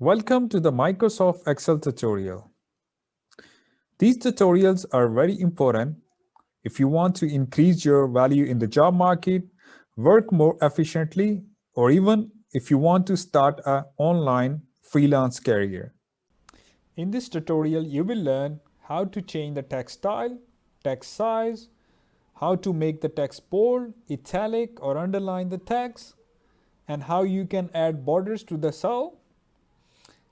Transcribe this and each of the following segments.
Welcome to the Microsoft Excel tutorial. These tutorials are very important if you want to increase your value in the job market, work more efficiently, or even if you want to start an online freelance career. In this tutorial, you will learn how to change the text style, text size, how to make the text bold, italic, or underline the text, and how you can add borders to the cell,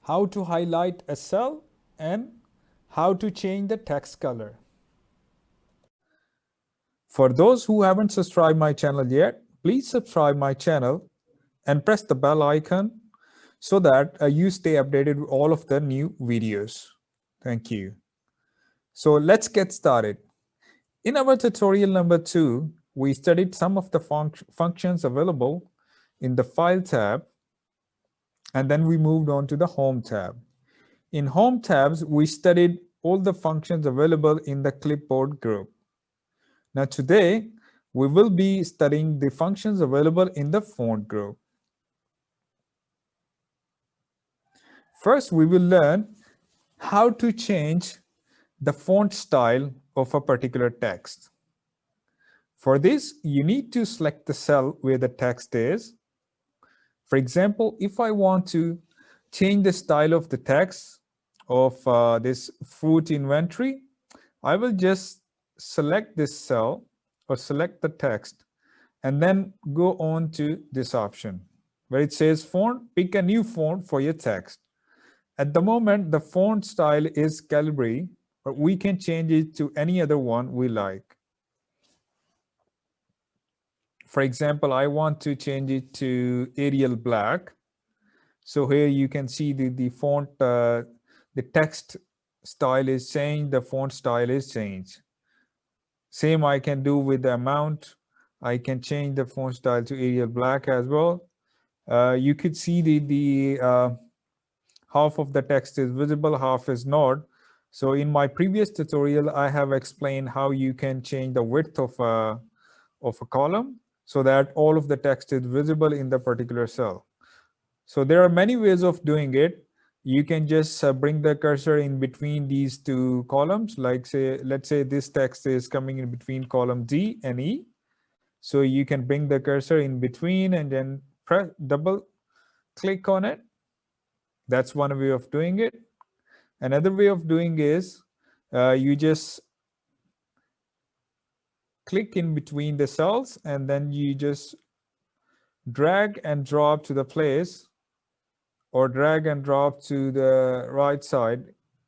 how to highlight a cell, and how to change the text color. For those who haven't subscribed my channel yet, please subscribe my channel and press the bell icon so that you stay updated with all of the new videos. Thank you. So let's get started. In our tutorial number 2, we studied some of the functions available in the File tab, and then we moved on to the Home tab. In Home tabs, we studied all the functions available in the Clipboard group. Now today, we will be studying the functions available in the Font group. First, we will learn how to change the font style of a particular text. For this, you need to select the cell where the text is. For example, if I want to change the style of the text of this fruit inventory, I will just select this cell or select the text and then go on to this option where it says font. Pick a new font for your text. At the moment, the font style is Calibri, but we can change it to any other one we like. For example, I want to change it to Arial Black. So here you can see the font, the text style is changed, the font style is changed. Same I can do with the amount. I can change the font style to Arial Black as well. You could see the half of the text is visible, half is not. So in my previous tutorial, I have explained how you can change the width of a column so that all of the text is visible in the particular cell. So there are many ways of doing it. You can just bring the cursor in between these two columns, like let's say this text is coming in between column D and E. So you can bring the cursor in between and then double click on it. That's one way of doing it. Another way of doing is you just click in between the cells and then you just drag and drop to the place or drag and drop to the right side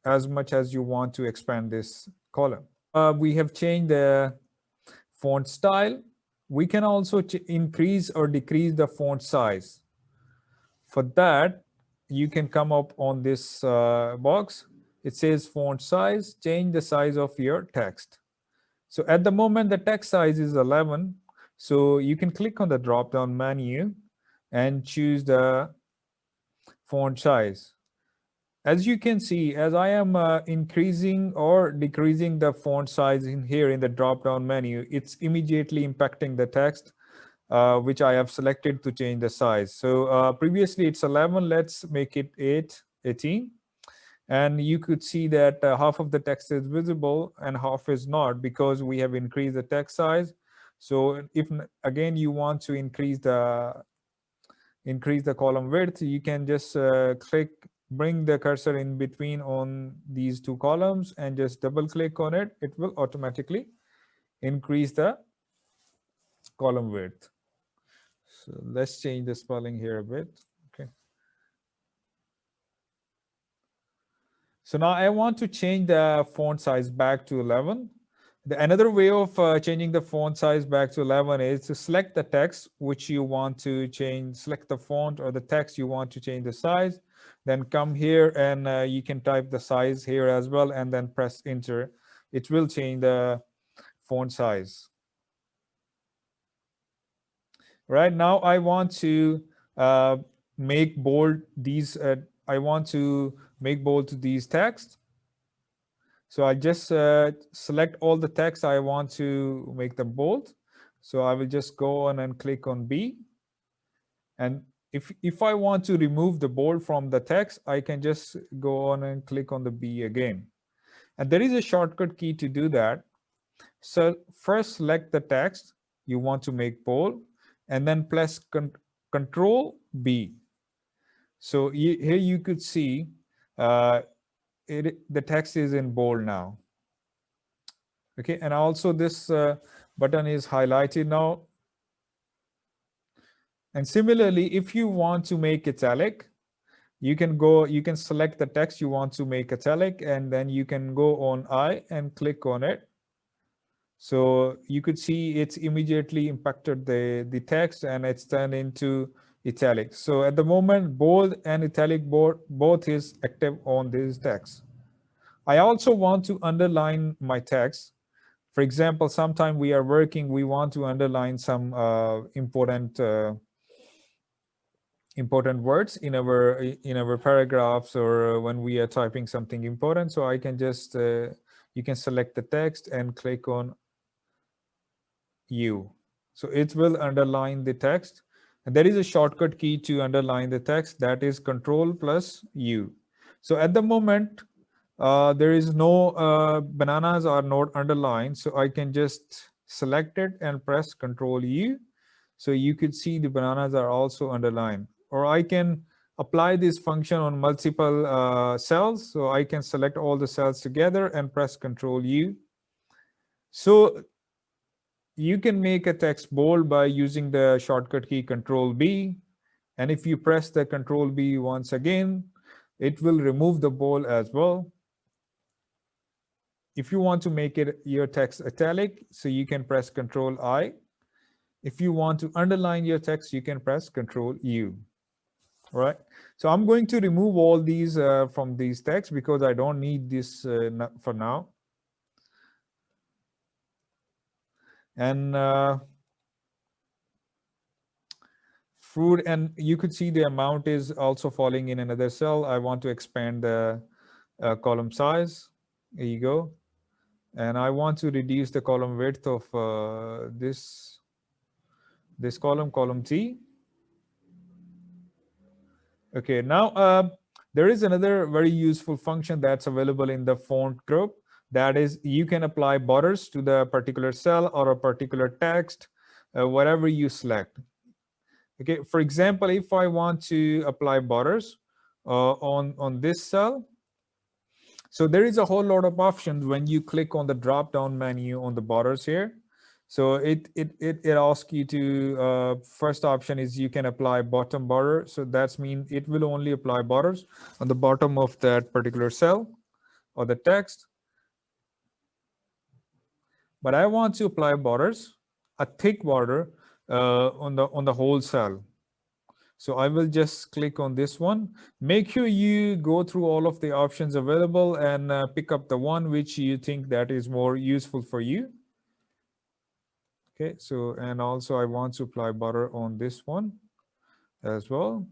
as much as you want to expand this column. We have changed the font style. We can also increase or decrease the font size. For that, you can come up on this box. It says font size, change the size of your text. So at the moment, the text size is 11. So you can click on the drop-down menu and choose the font size. As you can see, as I am increasing or decreasing the font size in here in the drop-down menu, it's immediately impacting the text, which I have selected to change the size. So previously it's 11, let's make it 18. And you could see that half of the text is visible and half is not because we have increased the text size. So if again you want to increase the column width, you can just bring the cursor in between on these two columns and just double click on it. It will automatically increase the column width. So let's change the spelling here a bit. Okay. So now I want to change the font size back to 11. Another way of changing the font size back to 11 is to select the text which you want to change, select the font or the text you want to change the size, then come here and you can type the size here as well and then press enter. It will change the font size. Right now I want to make bold these, I want to make bold these text. So I just select all the text I want to make them bold. So I will just go on and click on B. And if I want to remove the bold from the text, I can just go on and click on the B again. And there is a shortcut key to do that. So first select the text you want to make bold, and then press Control B. So here you could see uh, the text is in bold now. Okay, and also this button is highlighted now. And similarly, if you want to make italic, you can select the text you want to make italic, and then you can go on I and click on it. So you could see it's immediately impacted the text and it's turned into italic. So at the moment, bold and italic both is active on this text. I also want to underline my text. For example, sometime we are working, we want to underline some important words in our paragraphs, or when we are typing something important. So I can just you can select the text and click on U. So it will underline the text. And there is a shortcut key to underline the text, that is Control plus U. So at the moment, there is no bananas are not underlined. So I can just select it and press Control U. So you could see the bananas are also underlined. Or I can apply this function on multiple cells. So I can select all the cells together and press Control U. So you can make a text bold by using the shortcut key Control B. And if you press the Control B once again, it will remove the bold as well. If you want to make it your text italic, so you can press Control I. If you want to underline your text, you can press Control U. All right. So I'm going to remove all these from these texts because I don't need this for now. And fruit, and you could see the amount is also falling in another cell. I want to expand the column size. There you go. And I want to reduce the column width of this column T. Okay, now there is another very useful function that's available in the font group. That is, you can apply borders to the particular cell or a particular text, whatever you select. Okay, for example, if I want to apply borders on this cell, so there is a whole lot of options when you click on the drop down menu on the borders here. So it asks you to first option is you can apply bottom border. So that's mean it will only apply borders on the bottom of that particular cell or the text. But I want to apply borders, a thick border on the whole cell. So I will just click on this one. Make sure you go through all of the options available and pick up the one which you think that is more useful for you. Okay, so, and also I want to apply border on this one as well.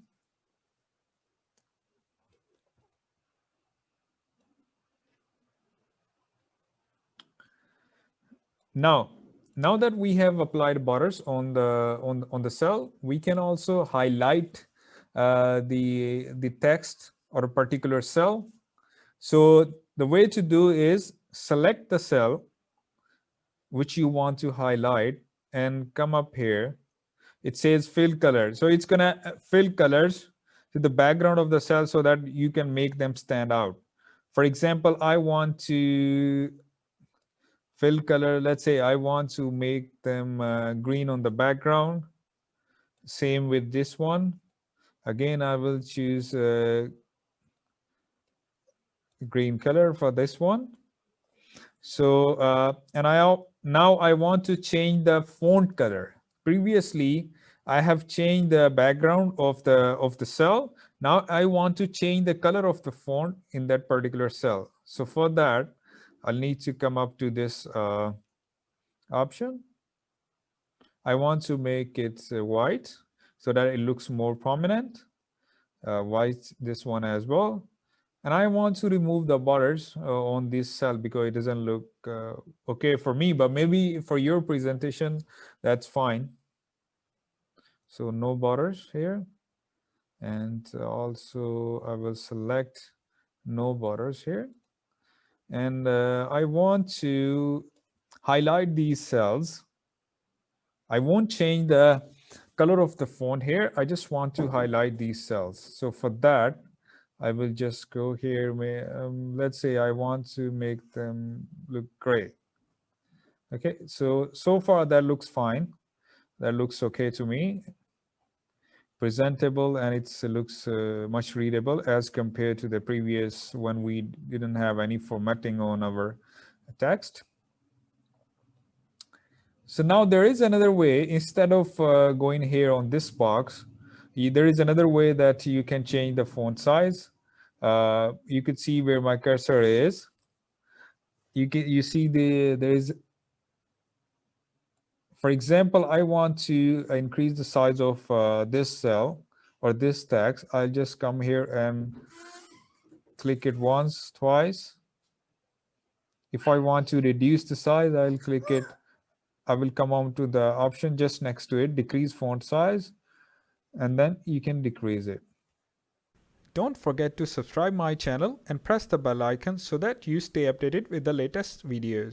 Now that we have applied borders on the cell, we can also highlight the text or a particular cell. So the way to do is select the cell which you want to highlight and come up here. It says fill color. So it's gonna fill colors to the background of the cell so that you can make them stand out. For example, I want to fill color. Let's say I want to make them green on the background. Same with this one. Again, I will choose green color for this one. So, and now I want to change the font color. Previously, I have changed the background of the cell. Now I want to change the color of the font in that particular cell. So for that, I'll need to come up to this option. I want to make it white so that it looks more prominent. White, this one as well. And I want to remove the borders on this cell because it doesn't look okay for me, but maybe for your presentation, that's fine. So no borders here. And also I will select no borders here. And I want to highlight these cells. I won't change the color of the font here. I just want to highlight these cells. So for that, I will just go here. Let's say I want to make them look gray. Okay, so far that looks fine. That looks okay to me. Presentable, and it looks much readable as compared to the previous when we didn't have any formatting on our text. So now there is another way. Instead of going here on this box, there is another way that you can change the font size. You could see where my cursor is. You see there is, for example, I want to increase the size of this cell or this text. I'll just come here and click it once, twice. If I want to reduce the size, I'll click it. I will come on to the option just next to it, decrease font size, and then you can decrease it. Don't forget to subscribe my channel and press the bell icon so that you stay updated with the latest videos.